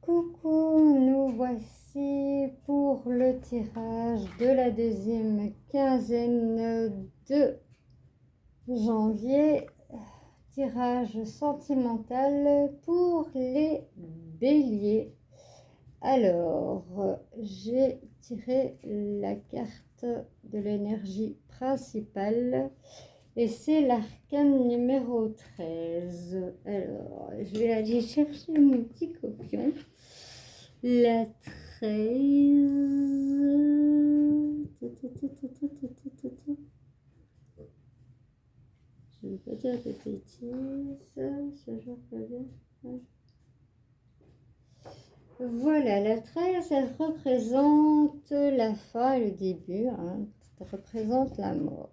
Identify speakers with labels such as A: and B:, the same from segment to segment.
A: Coucou, nous voici pour le tirage de la deuxième quinzaine de janvier. Tirage sentimental pour les béliers. Alors, j'ai tiré la carte de l'énergie principale et c'est l'arcane numéro 13. Alors, je vais aller chercher mon petit copion. La 13. Je ne vais pas dire de bêtises. Ce jour voilà, la 13, elle représente la fin et le début. Elle représente la mort.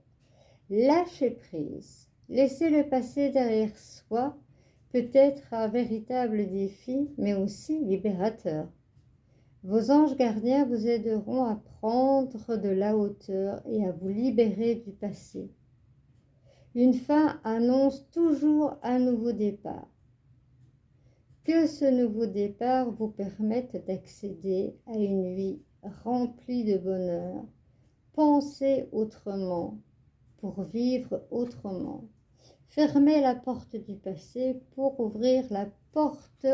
A: Lâcher prise. Laisser le passé derrière soi peut être un véritable défi, mais aussi libérateur. Vos anges gardiens vous aideront à prendre de la hauteur et à vous libérer du passé. Une fin annonce toujours un nouveau départ. Que ce nouveau départ vous permette d'accéder à une vie remplie de bonheur. Pensez autrement pour vivre autrement. Fermez la porte du passé pour ouvrir la porte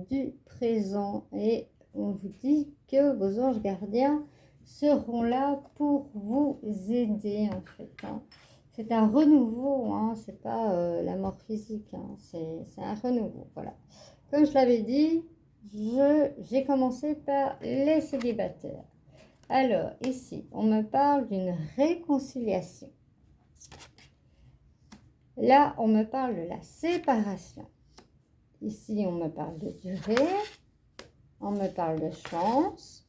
A: du présent. Et on vous dit que vos anges gardiens seront là pour vous aider en fait. C'est un renouveau, c'est pas la mort physique, c'est un renouveau. Voilà. Comme je l'avais dit, j'ai commencé par les célibataires. Alors, ici, on me parle d'une réconciliation. Là, on me parle de la séparation. Ici, on me parle de durée. On me parle de chance.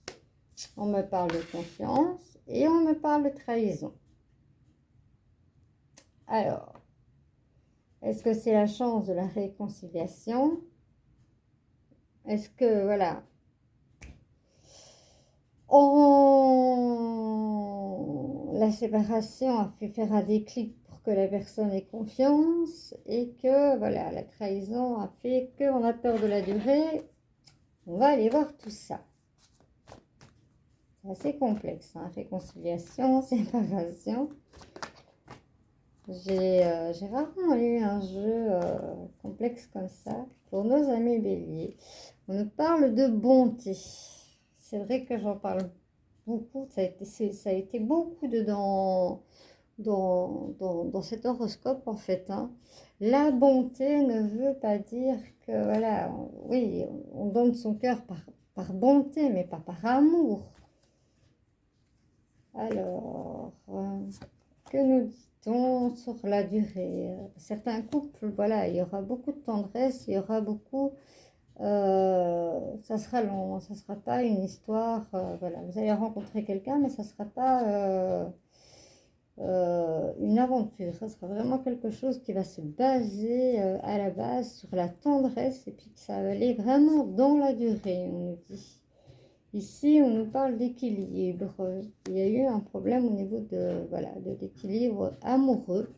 A: On me parle de confiance. Et on me parle de trahison. Alors, est-ce que c'est la chance de la réconciliation? Est-ce que, voilà, la séparation a fait faire un déclic pour que la personne ait confiance et que, voilà, la trahison a fait qu'on a peur de la durée? On va aller voir tout ça. C'est assez complexe, réconciliation, séparation. J'ai rarement eu un jeu complexe comme ça. Pour nos amis béliers, on nous parle de bonté. C'est vrai que j'en parle beaucoup. Ça a été beaucoup dedans dans cet horoscope en fait. La bonté ne veut pas dire que, voilà, oui, on donne son cœur par bonté, mais pas par amour. Alors, que nous dit-on sur la durée? Certains couples, voilà, il y aura beaucoup de tendresse, il y aura beaucoup... ça sera long, ça ne sera pas une histoire... voilà, vous allez rencontrer quelqu'un, mais ça ne sera pas une aventure. Ça sera vraiment quelque chose qui va se baser à la base sur la tendresse et puis que ça va aller vraiment dans la durée, on nous dit. Ici, on nous parle d'équilibre. Il y a eu un problème au niveau de l'équilibre amoureux.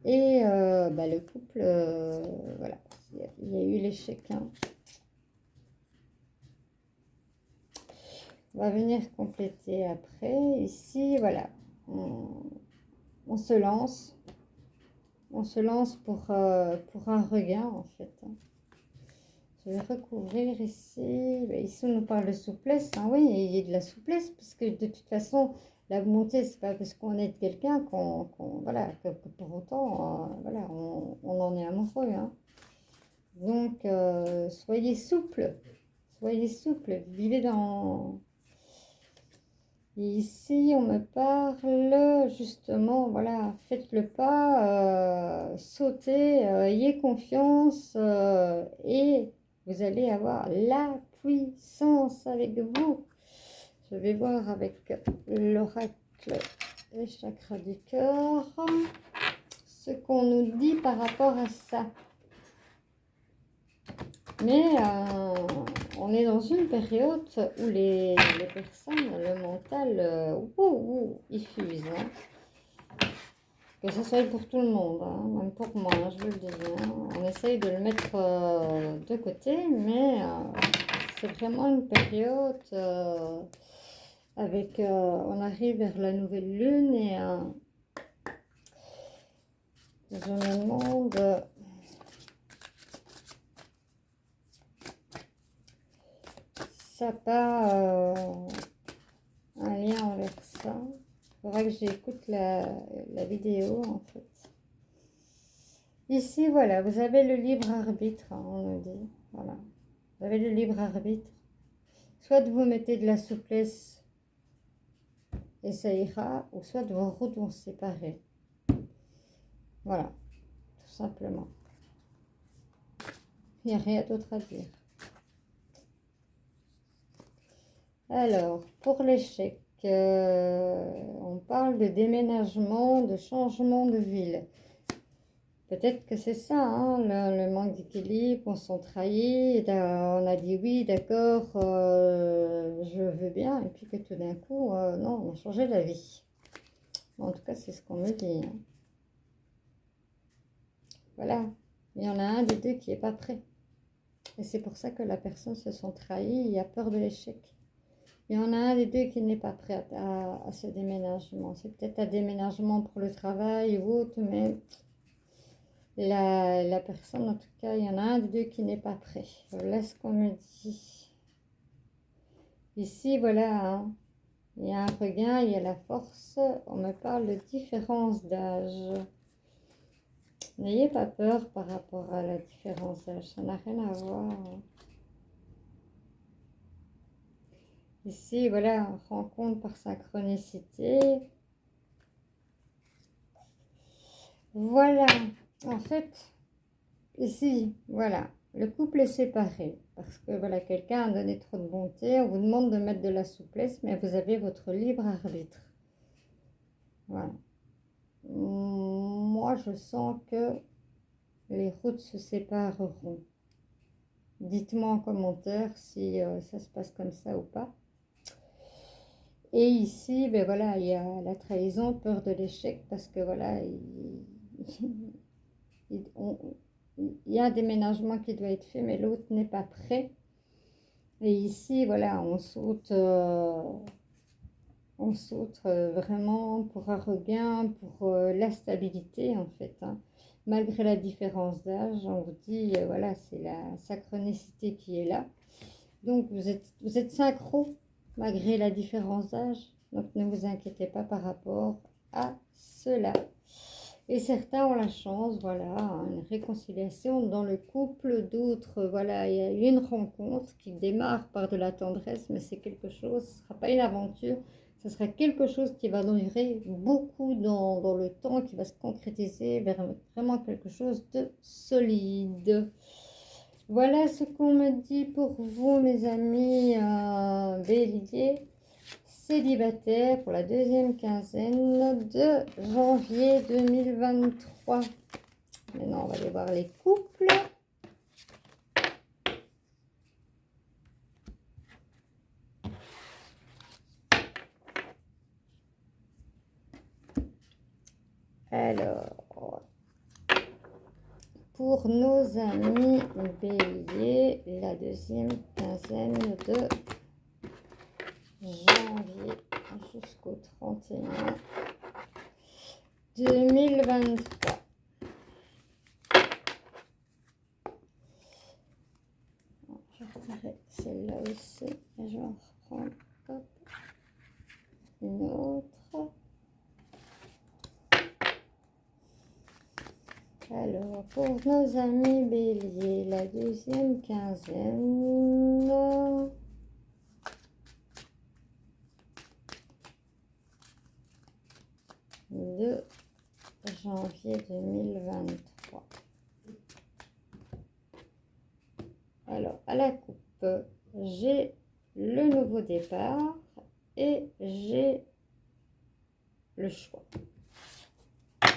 A: Et le couple, voilà, il y a eu l'échec. On va venir compléter après. Ici, voilà, on se lance. On se lance pour un regain, en fait. Je vais recouvrir ici. Ici, on nous parle de souplesse. Oui, il y a de la souplesse, parce que de toute façon, la bonté, c'est pas parce qu'on aide quelqu'un voilà, que pour autant, voilà, on en est amoureux. Donc, soyez souple. Soyez souple. Vivez dans... Ici, on me parle justement, voilà, faites le pas, sautez, ayez confiance et vous allez avoir la puissance avec vous. Je vais voir avec l'oracle des chakras du cœur ce qu'on nous dit par rapport à ça. Mais on est dans une période où les personnes, le mental, il fuse. Que ce soit pour tout le monde, même pour moi, je veux le dire. On essaye de le mettre de côté, mais c'est vraiment une période avec, on arrive vers la nouvelle lune et je me demande, ça n'a pas un lien envers ça. Il faudra que j'écoute la vidéo en fait. Ici, voilà, vous avez le libre arbitre, hein, on nous dit. Voilà, vous avez le libre arbitre. Soit vous mettez de la souplesse et ça ira, ou soit vos routes vont se séparer. Voilà, tout simplement. Il n'y a rien d'autre à dire. Alors, pour l'échec, on parle de déménagement, de changement de ville. Peut-être que c'est ça, hein, le manque d'équilibre, on s'en trahit, on a dit oui, d'accord, je veux bien, et puis que tout d'un coup, non, on a changé d'avis. En tout cas, c'est ce qu'on me dit. Hein. Voilà, il y en a un des deux qui n'est pas prêt. Et c'est pour ça que la personne se sent trahie, il a peur de l'échec. Il y en a un des deux qui n'est pas prêt à ce déménagement. C'est peut-être un déménagement pour le travail ou autre, mais la personne, en tout cas, il y en a un des deux qui n'est pas prêt. Voilà ce qu'on me dit. Ici, voilà, hein, il y a un regain, il y a la force. On me parle de différence d'âge. N'ayez pas peur par rapport à la différence d'âge, ça n'a rien à voir. Ici, voilà, rencontre par synchronicité. Voilà, en fait, ici, voilà, le couple est séparé. Parce que, voilà, quelqu'un a donné trop de bonté. On vous demande de mettre de la souplesse, mais vous avez votre libre arbitre. Voilà. Moi, je sens que les routes se sépareront. Dites-moi en commentaire si ça se passe comme ça ou pas. Et ici, ben voilà, il y a la trahison, peur de l'échec, parce que voilà, il y a un déménagement qui doit être fait, mais l'autre n'est pas prêt. Et ici, voilà, on saute vraiment pour un regain, pour la stabilité, en fait. Hein. Malgré la différence d'âge, on vous dit, voilà, c'est la synchronicité qui est là. Donc, vous êtes synchro, malgré la différence d'âge. Donc, ne vous inquiétez pas par rapport à cela. Et certains ont la chance, voilà, une réconciliation dans le couple. D'autres, voilà, il y a une rencontre qui démarre par de la tendresse, mais c'est quelque chose, ce ne sera pas une aventure, ce sera quelque chose qui va durer beaucoup dans le temps, qui va se concrétiser vers vraiment quelque chose de solide. Voilà ce qu'on me dit pour vous, mes amis béliers célibataires pour la deuxième quinzaine de janvier 2023. Maintenant, on va aller voir les couples. Alors, pour nos amis béliers, la deuxième quinzaine de janvier jusqu'au 31 2023. Je referai celle-là aussi et je vais en reprendre une autre. Alors, pour nos amis béliers, la deuxième quinzaine de janvier 2023. Alors, à la coupe, j'ai le nouveau départ et j'ai le choix. Je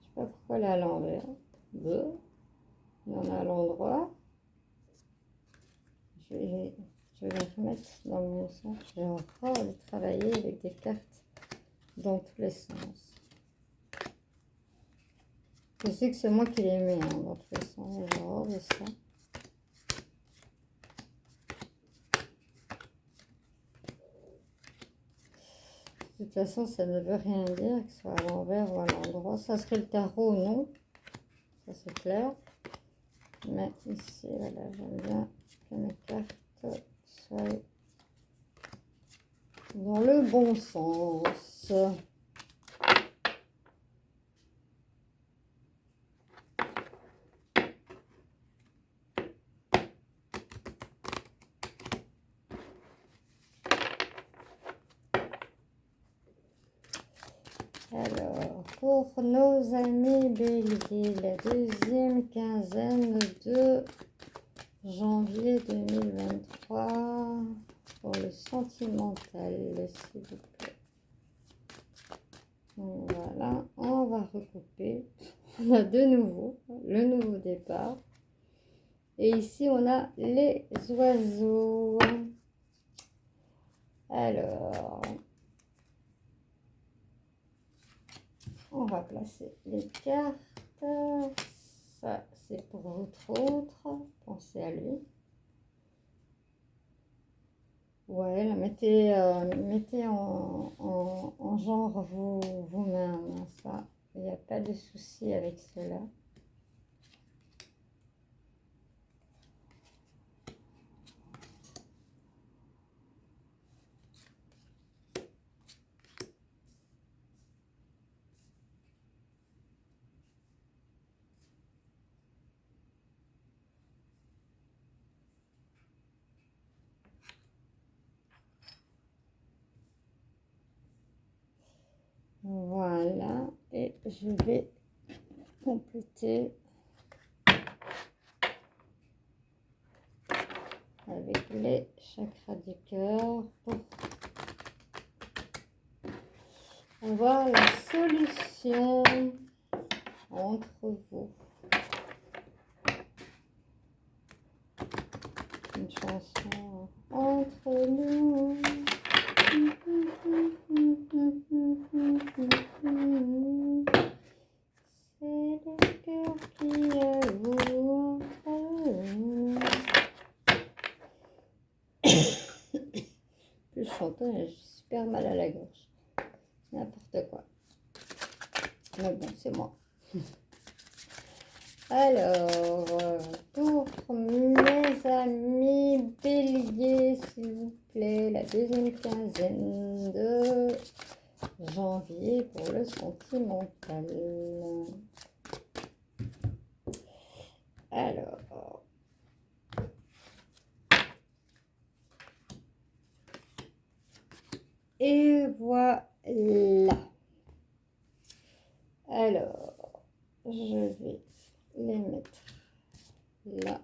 A: sais pas pourquoi elle est à l'envers. Deux. Il y en a à l'endroit. Je vais le remettre dans le bon sens. Je vais encore travailler avec des cartes dans tous les sens. Je sais que c'est moi qui les mets hein, dans tous les sens. Je vais regarder ça. façon, ça ne veut rien dire, que ce soit à l'envers ou à l'endroit. Ça serait le tarot, non? Ça, c'est clair. Mais ici, voilà, j'aime bien que mes cartes soient dans le bon sens. Alors, pour nos amis béliers, la deuxième quinzaine de janvier 2023, pour le sentimental, s'il vous plaît. Voilà, on va recouper. On a de nouveau le nouveau départ. Et ici, on a les oiseaux. Alors, on va placer les cartes. Ça, c'est pour votre autre. Pensez à lui. Ouais, là, mettez en genre vous-même. Ça, il n'y a pas de souci avec cela. Voilà, et je vais compléter avec les chakras du cœur pour avoir la solution entre vous. Une chanson entre nous. C'est le cœur qui avoue entre nous. Plus je chante, j'ai super mal à la gorge. N'importe quoi. Mais bon, c'est moi. Alors, pour mes amis béliers, s'il vous plaît, la deuxième quinzaine de janvier pour le sentimental. Alors, et voilà. Alors, je vais les mettre là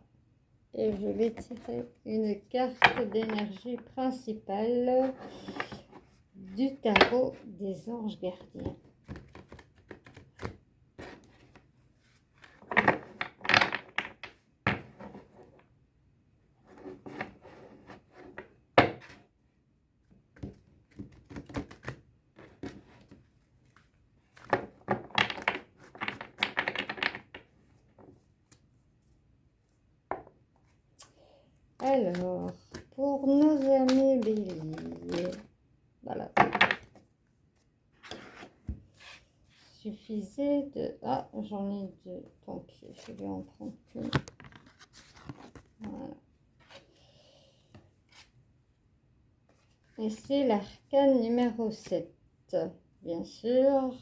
A: et je vais tirer une carte d'énergie principale du tarot des anges gardiens. Alors, pour nos amis béliers, voilà. Suffisait de... Ah, j'en ai deux. Tant pis, je vais en prendre qu'une. Voilà. Et c'est l'arcane numéro 7. Bien sûr.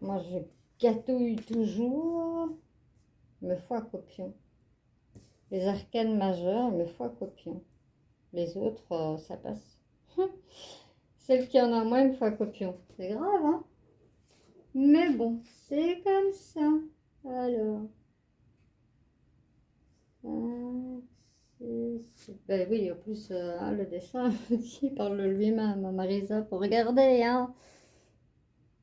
A: Moi, je gâtouille toujours. Me foi copion. Les arcanes majeures, me foi copion. Les autres, ça passe. Celle qui en a moins, me foi copion. C'est grave, hein? Mais bon, c'est comme ça. Alors. 5, 6. Ben oui, en plus, le dessin, il parle lui-même, Marisa, pour regarder, hein.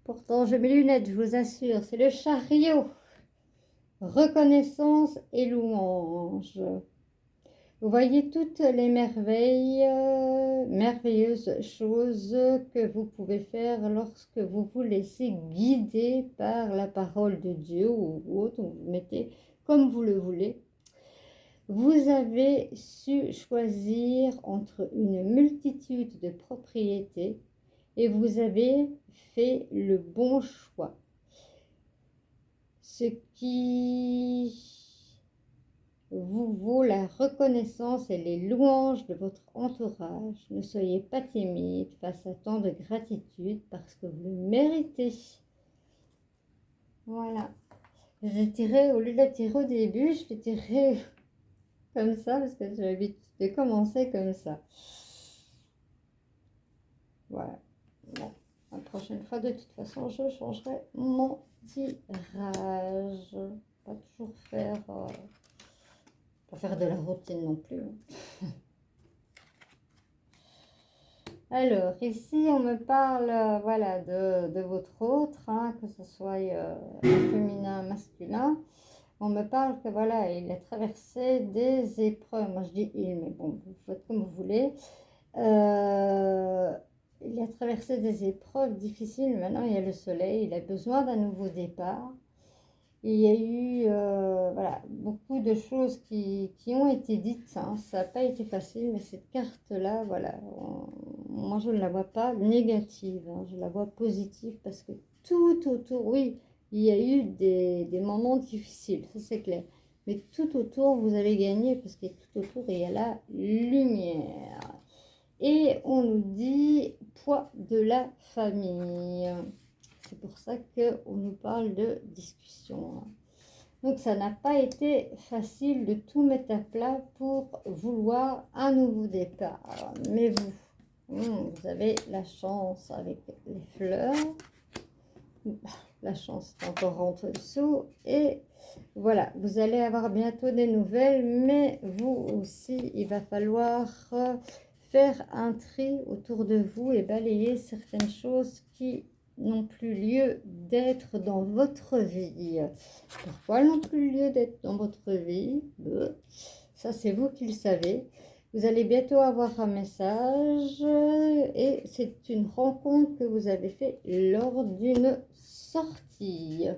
A: Pourtant, j'ai mes lunettes, je vous assure. C'est le chariot. Reconnaissance et louange. Vous voyez toutes les merveilles, merveilleuses choses que vous pouvez faire lorsque vous vous laissez guider par la parole de Dieu ou autre, vous mettez comme vous le voulez. Vous avez su choisir entre une multitude de propriétés et vous avez fait le bon choix. Ce qui vous vaut la reconnaissance et les louanges de votre entourage. Ne soyez pas timide face à tant de gratitude parce que vous le méritez. Voilà. J'ai tiré, au lieu de la tirer au début, je l'ai tiré comme ça parce que j'ai l'habitude de commencer comme ça. Voilà. Bon, la prochaine fois, de toute façon, je changerai mon tirage. Pas toujours faire... pas faire de la routine non plus. Alors, ici, on me parle, voilà, de votre autre, hein, que ce soit féminin, masculin. On me parle que, voilà, il a traversé des épreuves. Moi, je dis il, mais bon, vous faites comme vous voulez. Il a traversé des épreuves difficiles. Maintenant, il y a le soleil. Il a besoin d'un nouveau départ. Il y a eu voilà, beaucoup de choses qui ont été dites. Hein. Ça n'a pas été facile, mais cette carte-là, voilà, moi je ne la vois pas négative. Hein. Je la vois positive parce que tout autour, oui, il y a eu des moments difficiles, ça c'est clair. Mais tout autour, vous allez gagner parce que tout autour, il y a la lumière. Et on nous dit poids de la famille. C'est pour ça qu'on nous parle de discussion. Donc ça n'a pas été facile de tout mettre à plat pour vouloir un nouveau départ. Mais vous avez la chance avec les fleurs. La chance est encore en dessous. Et voilà, vous allez avoir bientôt des nouvelles. Mais vous aussi, il va falloir faire un tri autour de vous et balayer certaines choses qui n'ont plus lieu d'être dans votre vie. Pourquoi elles n'ont plus lieu d'être dans votre vie? Ça, c'est vous qui le savez. Vous allez bientôt avoir un message et c'est une rencontre que vous avez fait lors d'une sortie.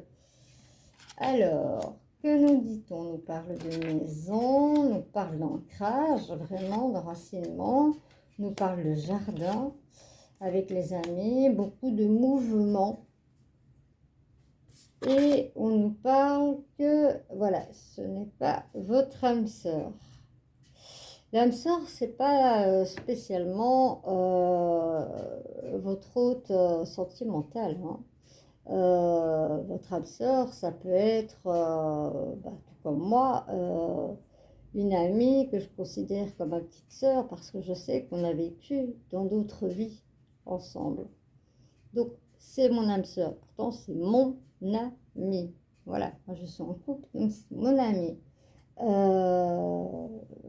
A: Alors, que nous dit-on? Nous parle de maison, nous parle d'ancrage, vraiment, d'enracinement, nous parle de jardin avec les amis, beaucoup de mouvements. Et on nous parle que, voilà, ce n'est pas votre âme sœur. L'âme sœur, c'est pas spécialement votre hôte sentimental. Hein. Votre âme sœur, ça peut être, tout comme moi, une amie que je considère comme ma petite sœur parce que je sais qu'on a vécu dans d'autres vies ensemble. Donc, c'est mon âme sœur. Pourtant, c'est mon ami. Voilà, moi je suis en couple, donc c'est mon ami.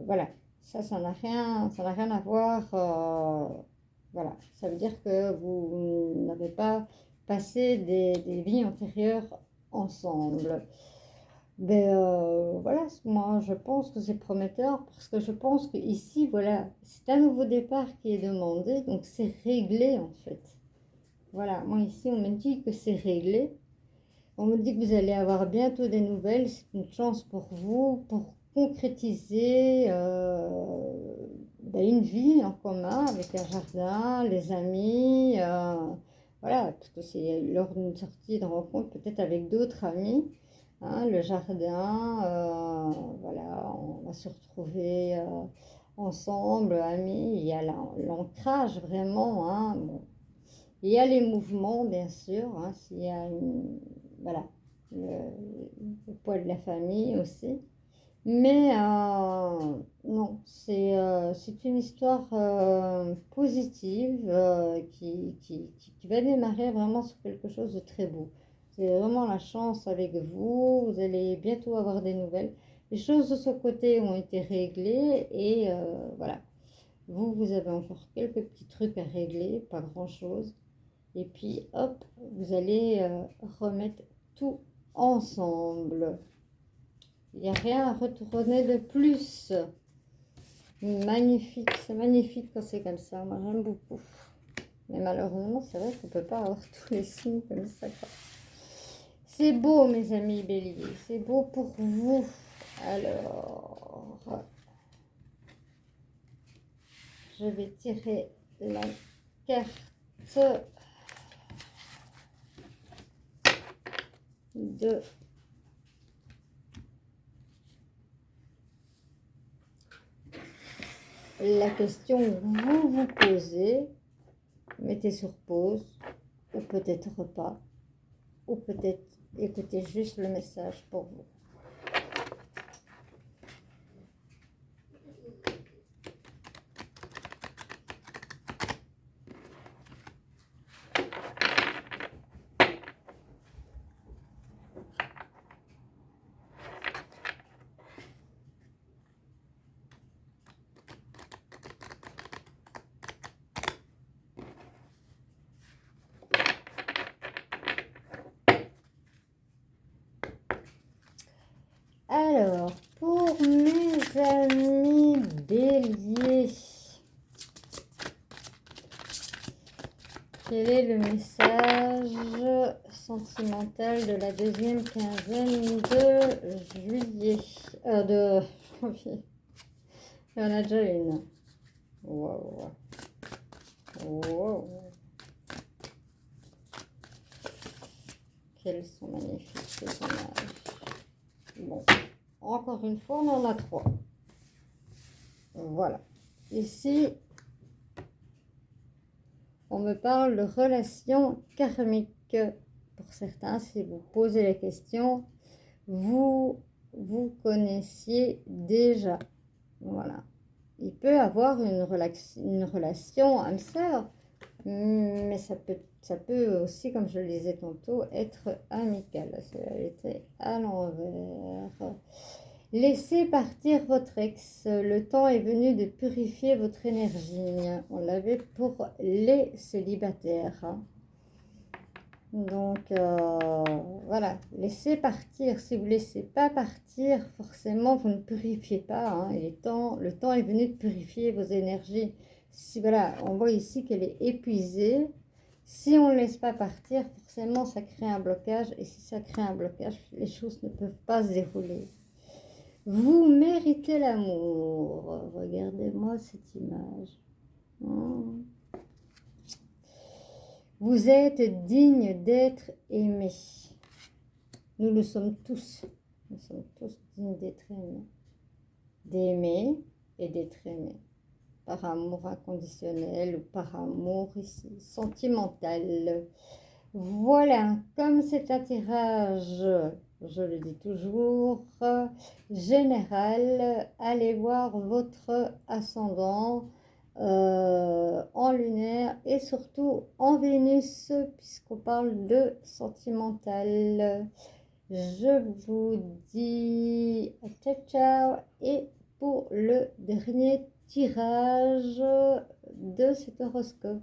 A: Voilà, ça n'a rien à voir. Voilà, ça veut dire que vous n'avez pas passé des vies antérieures ensemble. Voilà, moi je pense que c'est prometteur parce que je pense que ici, voilà, c'est un nouveau départ qui est demandé, donc c'est réglé en fait. Voilà, moi ici on me dit que c'est réglé. On me dit que vous allez avoir bientôt des nouvelles. C'est une chance pour vous, pour concrétiser une vie en commun avec un jardin, les amis. Voilà, parce que c'est lors d'une sortie de rencontre, peut-être avec d'autres amis. Hein, le jardin, voilà, on va se retrouver ensemble, amis. Il y a l'ancrage vraiment. Hein, bon. Il y a les mouvements, bien sûr. Hein, s'il y a voilà, le poids de la famille aussi. Mais non, c'est une histoire positive qui va démarrer vraiment sur quelque chose de très beau. C'est vraiment la chance avec vous. Vous allez bientôt avoir des nouvelles. Les choses de ce côté ont été réglées et voilà. Vous avez encore quelques petits trucs à régler, pas grand-chose. Et puis, hop, vous allez remettre tout ensemble. Il n'y a rien à retourner de plus. Magnifique, c'est magnifique quand c'est comme ça. Moi, j'aime beaucoup. Mais malheureusement, c'est vrai qu'on ne peut pas avoir tous les signes comme ça. C'est beau, mes amis béliers. C'est beau pour vous. Alors, je vais tirer la carte de la question que vous vous posez. Mettez sur pause, ou peut-être pas, ou peut-être écoutez juste le message pour vous. Alors, pour mes amis béliers, quel est le message sentimental de la deuxième quinzaine de juillet, de janvier? Il y en a déjà une. Wow. Wow. Quels sont magnifiques ces images. Bon, encore une fois, on en a 3. Voilà. Ici, on me parle de relations karmiques. Pour certains, si vous posez la question, vous connaissiez déjà. Voilà. Il peut avoir une relation âme sœur, mais ça peut aussi, comme je le disais tantôt, être amical. Cela était à l'envers. Laissez partir votre ex. Le temps est venu de purifier votre énergie. On l'avait pour les célibataires. Donc, voilà. Laissez partir. Si vous ne laissez pas partir, forcément, vous ne purifiez pas. Hein. Le temps est venu de purifier vos énergies. Si, voilà, on voit ici qu'elle est épuisée. Si on ne laisse pas partir, forcément, ça crée un blocage. Et si ça crée un blocage, les choses ne peuvent pas se dérouler. Vous méritez l'amour. Regardez-moi cette image. Vous êtes digne d'être aimé. Nous le sommes tous. Nous sommes tous dignes d'être aimés. D'aimer et d'être aimé. Par amour inconditionnel ou par amour ici, sentimental. Voilà, comme c'est un tirage, je le dis toujours, général, allez voir votre ascendant en lunaire et surtout en Vénus, puisqu'on parle de sentimental. Je vous dis ciao ciao, et pour le dernier tirage de cet horoscope.